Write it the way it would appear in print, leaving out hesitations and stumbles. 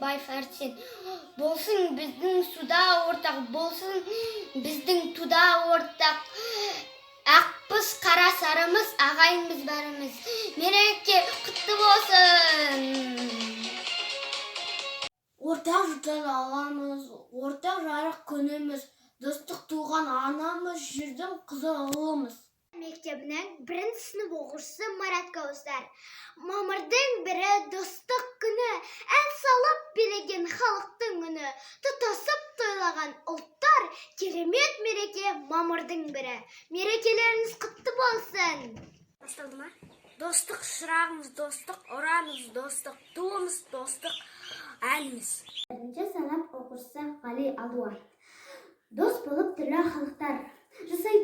Назарбаев Арсен. Болсын біздің суда ортақ, болсын біздің туда ортақ. Ақпыз, қара сарымыз, ағайынбыз бәріміз. Мереке құтты болсын. Ортақ жұтан аламыз, ортақ жарық күніміз, достық туған анамыз, жүрдің қызы ұлымыз. Мектебінің 1-ші сынып оқушысы Марат Каустар. Мамырдың 1-і достық күні, ән салып билеген халықтың үні, тұтасып тойлаған ұлттар, керемет мереке мамырдың 1-і. Мерекелеріңіз құтты болсын. Басталды ма? Достық шырағымыз, достық ұрамыз, достық туымыз, достық әліміз. 1-ші сынып оқушысы Ғали Алдуан. Дос болып түрлі халықтар, жасай